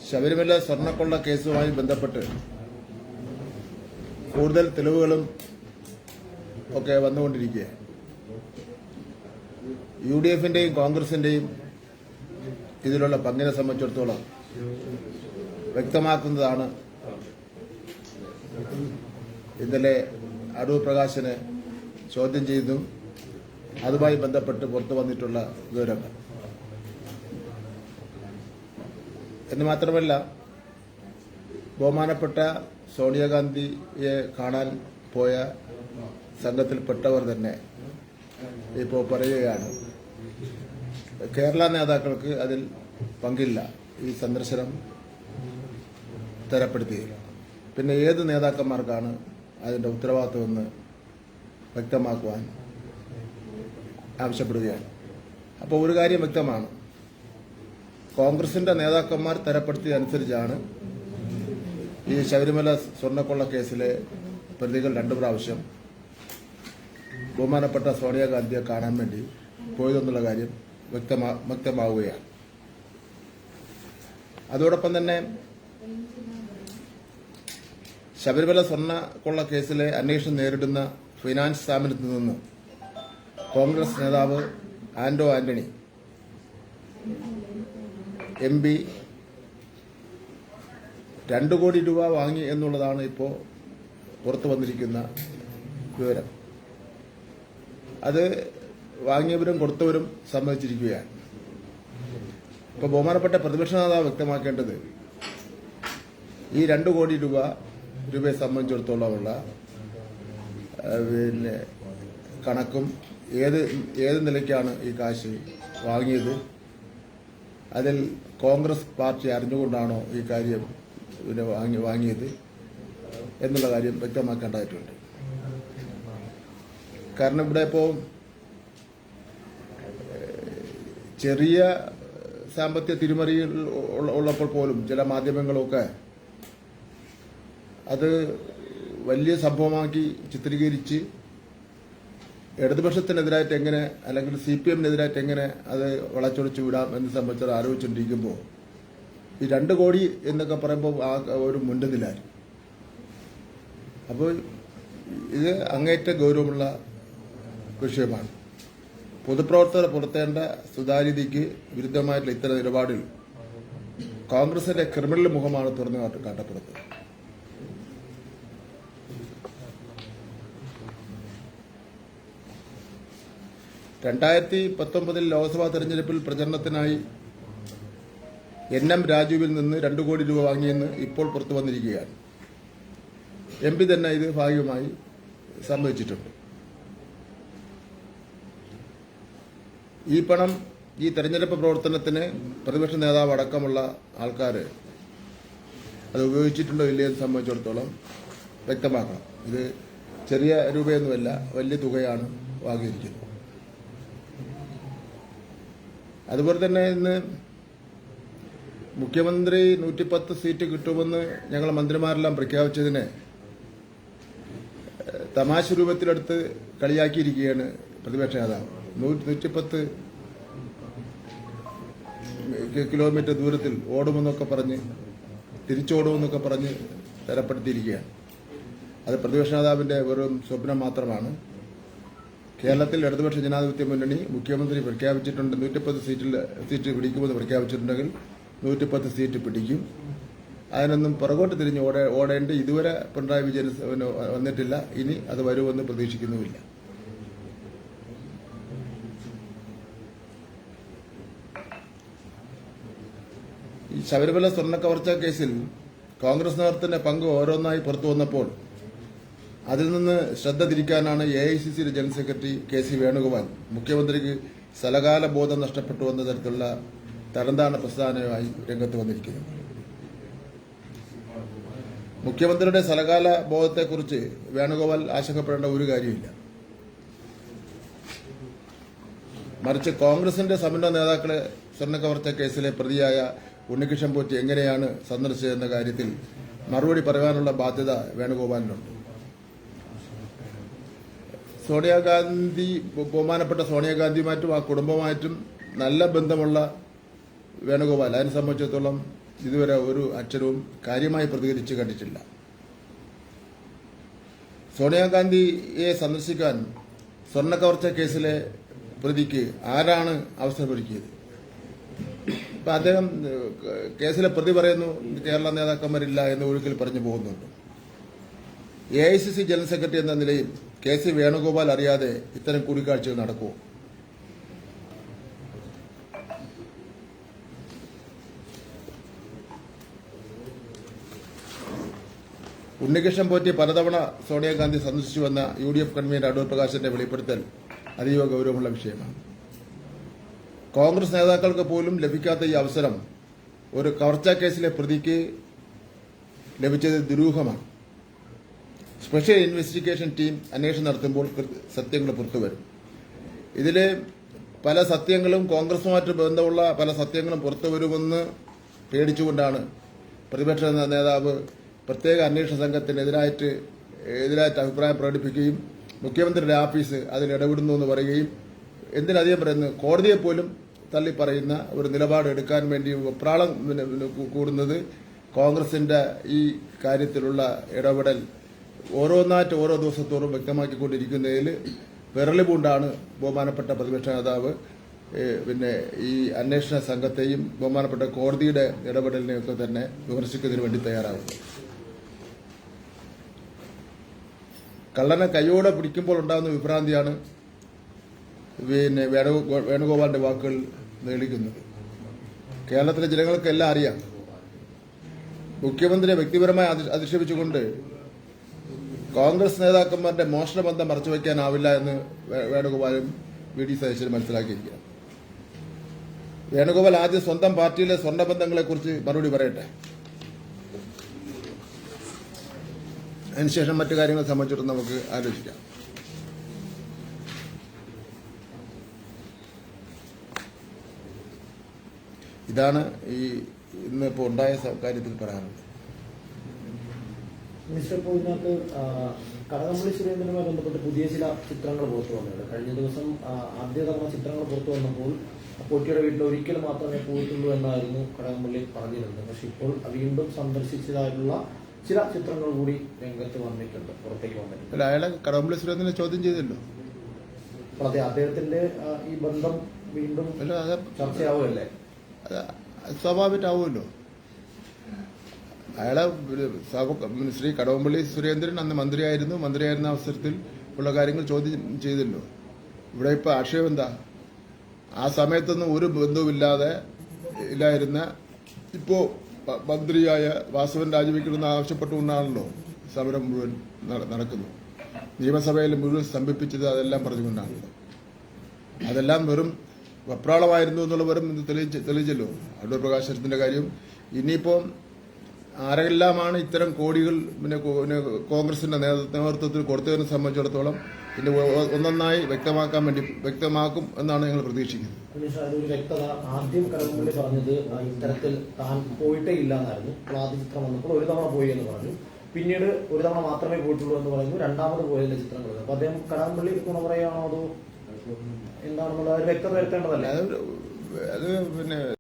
ശബരിമല സ്വർണ്ണക്കൊള്ള കേസുമായി ബന്ധപ്പെട്ട് കൂടുതൽ തെളിവുകളും ഒക്കെ വന്നുകൊണ്ടിരിക്കുക. UDF-ന്റെയും കോൺഗ്രസിന്റെയും ഇതിലുള്ള പങ്കിനെ സംബന്ധിച്ചിടത്തോളം വ്യക്തമാക്കുന്നതാണ് ഇന്നലെ അടൂർ പ്രകാശിനെ ചോദ്യം ചെയ്തും അതുമായി ബന്ധപ്പെട്ട് പുറത്തു വന്നിട്ടുള്ള വിവരങ്ങൾ. എന്ന് മാത്രമല്ല, ബഹുമാനപ്പെട്ട സോണിയാഗാന്ധിയെ കാണാൻ പോയ സംഘത്തിൽപ്പെട്ടവർ തന്നെ ഇപ്പോൾ പറയുകയാണ്, കേരള നേതാക്കൾക്ക് അതിൽ പങ്കില്ല, ഈ സന്ദർശനം തരപ്പെടുത്തിയില്ല. പിന്നെ ഏത് നേതാക്കന്മാർക്കാണ് അതിൻ്റെ ഉത്തരവാദിത്വമെന്ന് വ്യക്തമാക്കുവാൻ ആവശ്യപ്പെടുകയാണ്. അപ്പോൾ ഒരു കാര്യം വ്യക്തമാണ്, കോൺഗ്രസിന്റെ നേതാക്കന്മാർ തരപ്പെടുത്തിയതനുസരിച്ചാണ് ഈ ശബരിമല സ്വർണ്ണക്കൊള്ള കേസിലെ പ്രതികൾ 2 പ്രാവശ്യം ബഹുമാനപ്പെട്ട സോണിയാഗാന്ധിയെ കാണാൻ വേണ്ടി പോയതെന്നുള്ള കാര്യം വ്യക്തമാവുകയാണ്. അതോടൊപ്പം തന്നെ ശബരിമല സ്വർണ്ണക്കൊള്ള കേസിലെ അന്വേഷണം നേരിടുന്ന ഫിനാൻസ് സ്ഥാപനത്തിൽ നിന്ന് കോൺഗ്രസ് നേതാവ് ആന്റോ ആന്റണി MP 2 കോടി രൂപ വാങ്ങി എന്നുള്ളതാണ് ഇപ്പോൾ പുറത്തു വന്നിരിക്കുന്ന വിവരം. അത് വാങ്ങിയവരും കൊടുത്തവരും സമ്മതിച്ചിരിക്കുകയാണ്. ഇപ്പോൾ ബഹുമാനപ്പെട്ട പ്രതിപക്ഷ നേതാവ് വ്യക്തമാക്കേണ്ടത് ഈ 2 കോടി രൂപയെ സംബന്ധിച്ചിടത്തോളമുള്ള പിന്നെ കണക്കും ഏത് നിലയ്ക്കാണ് ഈ കാശ് വാങ്ങിയത്, അതിൽ കോൺഗ്രസ് പാർട്ടി അറിഞ്ഞുകൊണ്ടാണോ ഈ കാര്യം വാങ്ങിയത് എന്നുള്ള കാര്യം വ്യക്തമാക്കേണ്ടതായിട്ടുണ്ട്. കാരണം ഇവിടെ ഇപ്പോൾ ചെറിയ സാമ്പത്തിക തിരിമറികൾ ഉള്ളപ്പോൾ പോലും ചില മാധ്യമങ്ങളൊക്കെ അത് വലിയ സംഭവമാക്കി ചിത്രീകരിച്ച് ഇടതുപക്ഷത്തിനെതിരായിട്ട് എങ്ങനെ, അല്ലെങ്കിൽ CPM-നെതിരായിട്ട് എങ്ങനെ അത് വളച്ചൊടിച്ചു വിടാം എന്ന് സംബന്ധിച്ച് ആലോചിച്ചുകൊണ്ടിരിക്കുമ്പോൾ ഈ 2 കോടി എന്നൊക്കെ പറയുമ്പോൾ ഒരു മുൻനിലായി. അപ്പോൾ ഇത് അങ്ങേറ്റ ഗൗരവമുള്ള വിഷയമാണ്. പൊതുപ്രവർത്തകർ പുലർത്തേണ്ട സുതാര്യതയ്ക്ക് വിരുദ്ധമായിട്ടുള്ള ഇത്തരം നിലപാടിൽ കോൺഗ്രസിന്റെ ക്രിമിനൽ മുഖമാണ് തുറന്നു കാട്ടപ്പെടുന്നത്. (2019) ലോക്സഭാ തെരഞ്ഞെടുപ്പിൽ പ്രചരണത്തിനായി NM രാജുവിൽ നിന്ന് 2 കോടി രൂപ വാങ്ങിയെന്ന് ഇപ്പോൾ പുറത്തു വന്നിരിക്കുകയാണ്. MP തന്നെ ഇത് ഭാഗികമായി സമ്മതിച്ചിട്ടുണ്ട്. ഈ പണം ഈ തെരഞ്ഞെടുപ്പ് പ്രവർത്തനത്തിന് പ്രതിപക്ഷ നേതാവ് അടക്കമുള്ള ആൾക്കാർ അത് ഉപയോഗിച്ചിട്ടുണ്ടോ ഇല്ലയെന്ന് സംബന്ധിച്ചിടത്തോളം വ്യക്തമാക്കണം. ഇത് ചെറിയ രൂപയൊന്നുമല്ല, വലിയ തുകയാണ് വാങ്ങിയിരിക്കുന്നത്. അതുപോലെ തന്നെ ഇന്ന് മുഖ്യമന്ത്രി 110 സീറ്റ് കിട്ടുമെന്ന് ഞങ്ങൾ മന്ത്രിമാരെല്ലാം പ്രഖ്യാപിച്ചതിനെ തമാശ രൂപത്തിലെടുത്ത് കളിയാക്കിയിരിക്കുകയാണ് പ്രതിപക്ഷ നേതാവ്. 110 കിലോമീറ്റർ ദൂരത്തിൽ ഓടുമെന്നൊക്കെ പറഞ്ഞ്, തിരിച്ചോടുമെന്നൊക്കെ പറഞ്ഞ് തരപ്പെടുത്തിയിരിക്കുകയാണ്. അത് പ്രതിപക്ഷ നേതാവിന്റെ വെറും സ്വപ്നം മാത്രമാണ്. കേരളത്തിൽ ഇടതുപക്ഷ ജനാധിപത്യ മുന്നണി മുഖ്യമന്ത്രി പ്രഖ്യാപിച്ചിട്ടുണ്ട്, 110 സീറ്റ് പിടിക്കുമെന്ന് പ്രഖ്യാപിച്ചിട്ടുണ്ടെങ്കിൽ 110 സീറ്റ് പിടിക്കും. അതിനൊന്നും പുറകോട്ട് തിരിഞ്ഞ് ഓടേണ്ട ഇതുവരെ പിണറായി വിജയൻ വന്നിട്ടില്ല. ഇനി അത് വരുമെന്ന് പ്രതീക്ഷിക്കുന്നുമില്ല. ഈ ശബരിമല സ്വർണ്ണക്കവർച്ച കേസിൽ കോൺഗ്രസ് നേതൃത്വത്തിന്റെ പങ്ക് ഓരോന്നായി പുറത്തു വന്നപ്പോൾ അതിൽ നിന്ന് ശ്രദ്ധ തിരിക്കാനാണ് AICC general secretary KC Venugopal മുഖ്യമന്ത്രിക്ക് സ്ഥലകാല ബോധം നഷ്ടപ്പെട്ടു എന്ന തരത്തിലുള്ള തരംതാണ പ്രസ്താവനയുമായി രംഗത്ത് വന്നിരിക്കുന്നത്. മുഖ്യമന്ത്രിയുടെ സ്ഥലകാല ബോധത്തെക്കുറിച്ച് വേണുഗോപാൽ ആശങ്കപ്പെടേണ്ട ഒരു കാര്യമില്ല. മറിച്ച് കോൺഗ്രസിന്റെ സമന്വയ നേതാക്കളെ സ്വർണ്ണക്കവർച്ച കേസിലെ പ്രതിയായ ഉണ്ണികൃഷ്ണൻ പോറ്റി എങ്ങനെയാണ് സന്ദർശിച്ചതെന്ന കാര്യത്തിൽ മറുപടി പറയാനുള്ള ബാധ്യത വേണുഗോപാലിനുണ്ട്. സോണിയാഗാന്ധി, ബഹുമാനപ്പെട്ട സോണിയാഗാന്ധിയുമായിട്ടും ആ കുടുംബമായിട്ടും നല്ല ബന്ധമുള്ള വേണുഗോപാൽ അതിനെ സംബന്ധിച്ചിടത്തോളം ഇതുവരെ ഒരു അക്ഷരവും കാര്യമായി പ്രതികരിച്ച് കണ്ടിട്ടില്ല. സോണിയാഗാന്ധിയെ സന്ദർശിക്കാൻ സ്വർണ്ണക്കവർച്ച കേസിലെ പ്രതിക്ക് ആരാണ് അവസരമൊരുക്കിയത്? ഇപ്പം അദ്ദേഹം കേസിലെ പ്രതി പറയുന്നു കേരള നേതാക്കന്മാരില്ല എന്ന് ഒഴുക്കിൽ പറഞ്ഞു പോകുന്നുണ്ട്. AICC ജനറൽ സെക്രട്ടറി എന്ന നിലയിൽ KC വേണുഗോപാൽ അറിയാതെ ഇത്തരം കൂടിക്കാഴ്ചകൾ നടക്കുമോ? ഉണ്ണികൃഷ്ണൻ പോറ്റി പലതവണ സോണിയാഗാന്ധി സന്ദർശിച്ചുവെന്ന UDF കൺവീനർ അടൂർ പ്രകാശിന്റെ വെളിപ്പെടുത്തൽ അതീവ ഗൗരവമുള്ള വിഷയമാണ്. കോൺഗ്രസ് നേതാക്കൾക്ക് പോലും ലഭിക്കാത്ത ഈ അവസരം ഒരു കവർച്ചാ കേസിലെ പ്രതിക്ക് ലഭിച്ചത് ദുരൂഹമാണ്. സ്പെഷ്യൽ ഇൻവെസ്റ്റിഗേഷൻ ടീം അന്വേഷണം നടത്തുമ്പോൾ സത്യങ്ങൾ പുറത്തുവരും. ഇതിലെ പല സത്യങ്ങളും കോൺഗ്രസുമായിട്ട് ബന്ധമുള്ള പല സത്യങ്ങളും പുറത്തുവരുമെന്ന് പേടിച്ചുകൊണ്ടാണ് പ്രതിപക്ഷ നേതാവ് പ്രത്യേക അന്വേഷണ സംഘത്തിനെതിരായിട്ട് അഭിപ്രായം പ്രകടിപ്പിക്കുകയും മുഖ്യമന്ത്രിയുടെ ഓഫീസ് അതിൽ ഇടപെടുന്നു എന്ന് പറയുകയും എന്തിനധികം പറയുന്നു കോടതിയെ പോലും തള്ളിപ്പറയുന്ന ഒരു നിലപാട് എടുക്കാൻ വേണ്ടി വെപ്രാളം കൂടുന്നത് കോൺഗ്രസിന്റെ ഈ കാര്യത്തിലുള്ള ഇടപെടൽ ഓരോന്നായിട്ട് ഓരോ ദിവസത്തോറും വ്യക്തമാക്കിക്കൊണ്ടിരിക്കുന്നതിൽ വിരളിപൂണ്ടാണ് ബഹുമാനപ്പെട്ട പ്രതിപക്ഷ നേതാവ് ഈ അന്വേഷണ സംഘത്തെയും ബഹുമാനപ്പെട്ട കോടതിയുടെ ഇടപെടലിനെയൊക്കെ തന്നെ വിമർശിക്കുന്നതിന് വേണ്ടി തയ്യാറാകുന്നത്. കള്ളനെ കൈയോടെ പിടിക്കുമ്പോൾ ഉണ്ടാകുന്ന വിഭ്രാന്തിയാണ് വേണുഗോപാലിന്റെ വാക്കുകൾ നേടിക്കുന്നത്. കേരളത്തിലെ ജനങ്ങൾക്ക് എല്ലാം അറിയാം. മുഖ്യമന്ത്രിയെ വ്യക്തിപരമായി അധിക്ഷേപിച്ചുകൊണ്ട് കോൺഗ്രസ് നേതാക്കന്മാരുടെ മോഷണബന്ധം മറച്ചുവെക്കാനാവില്ല എന്ന് വേണുഗോപാലും VD സതീശനും മനസ്സിലാക്കിയിരിക്കുക. വേണുഗോപാൽ ആദ്യം സ്വന്തം പാർട്ടിയിലെ സ്വർണ്ണബന്ധങ്ങളെക്കുറിച്ച് മറുപടി പറയട്ടെ. അതിനുശേഷം മറ്റു കാര്യങ്ങളെ സംബന്ധിച്ചിടത്തോളം നമുക്ക് ആലോചിക്കാം. ഇതാണ് ഇന്നിപ്പോൾ ഉണ്ടായ കാര്യത്തിൽ പറയാനുള്ളത്. മിസ്റ്റർ ഇതിനകത്ത് കടകംപള്ളി സുരേന്ദ്രനുമായി ബന്ധപ്പെട്ട് പുതിയ ചില ചിത്രങ്ങൾ പുറത്തു വന്നിട്ടുണ്ട്. കഴിഞ്ഞ ദിവസം ആദ്യ തവണ ചിത്രങ്ങൾ പുറത്തു വന്നപ്പോൾ പോറ്റിയുടെ വീട്ടിൽ ഒരിക്കൽ മാത്രമേ പോയിട്ടുള്ളൂ എന്നായിരുന്നു കടകംപള്ളി പറഞ്ഞിരുന്നത്. പക്ഷെ ഇപ്പോൾ വീണ്ടും സന്ദർശിച്ചതായിട്ടുള്ള ചില ചിത്രങ്ങൾ കൂടി രംഗത്ത് വന്നിട്ടുണ്ട്, പുറത്തേക്ക് വന്നിട്ടുണ്ട്. അയാളെ കടകംപള്ളി സുരേന്ദ്രനെ ചോദ്യം ചെയ്തല്ലോ. അതെ, അദ്ദേഹത്തിന്റെ ഈ ബന്ധം വീണ്ടും ചർച്ചയാവുമല്ലേ? സ്വാഭാവികമാവുമല്ലോ. അയാളെ ശ്രീ കടകംപള്ളി സുരേന്ദ്രൻ അന്ന് മന്ത്രിയായിരുന്ന അവസരത്തിൽ ഉള്ള കാര്യങ്ങൾ ചോദ്യം ചെയ്തല്ലോ. ഇവിടെ ഇപ്പൊ ആക്ഷേപം എന്താ? ആ സമയത്തൊന്നും ഒരു ബന്ധവുമില്ലായിരുന്ന ഇപ്പോ മന്ത്രിയായ വാസവൻ രാജിവെക്കണമെന്ന് ആവശ്യപ്പെട്ടുകൊണ്ടാണല്ലോ സമരം മുഴുവൻ നടക്കുന്നത്. നിയമസഭയിൽ മുഴുവൻ സ്തംഭിപ്പിച്ചത് അതെല്ലാം പറഞ്ഞുകൊണ്ടാണല്ലോ. അതെല്ലാം വെറും വെപ്രാളമായിരുന്നു എന്നുള്ള വെറും തെളിയിച്ചല്ലോ അടൂർ പ്രകാശത്തിന്റെ കാര്യം. ഇനിയിപ്പോൾ ആരെല്ലാമാണ് ഇത്തരം കോടികൾ കോൺഗ്രസിന്റെ നേതൃത്വത്തിൽ കൊടുത്തതിനെ സംബന്ധിച്ചിടത്തോളം പിന്നെ ഒന്നൊന്നായി വ്യക്തമാക്കും എന്നാണ് ഞങ്ങൾ പ്രതീക്ഷിക്കുന്നത്. ഒരു വ്യക്തത ആദ്യം കടകംപള്ളി പറഞ്ഞത് ഇത്തരത്തിൽ താൻ പോയിട്ടേ ഇല്ല എന്നായിരുന്നു. ആദ്യ ചിത്രം വന്നപ്പോൾ ഒരു തവണ പോയി എന്ന് പറഞ്ഞു. പിന്നീട് ഒരു തവണ മാത്രമേ പോയിട്ടുള്ളൂ എന്ന് പറയുന്നു. രണ്ടാമത് പോയതിന്റെ ചിത്രങ്ങൾ. അപ്പൊ അദ്ദേഹം കടകംപള്ളി നുണ പറയുകയാണോ അതോ എന്താണെന്നുള്ള വ്യക്തത വരുത്തേണ്ടതല്ലേ? അത് പിന്നെ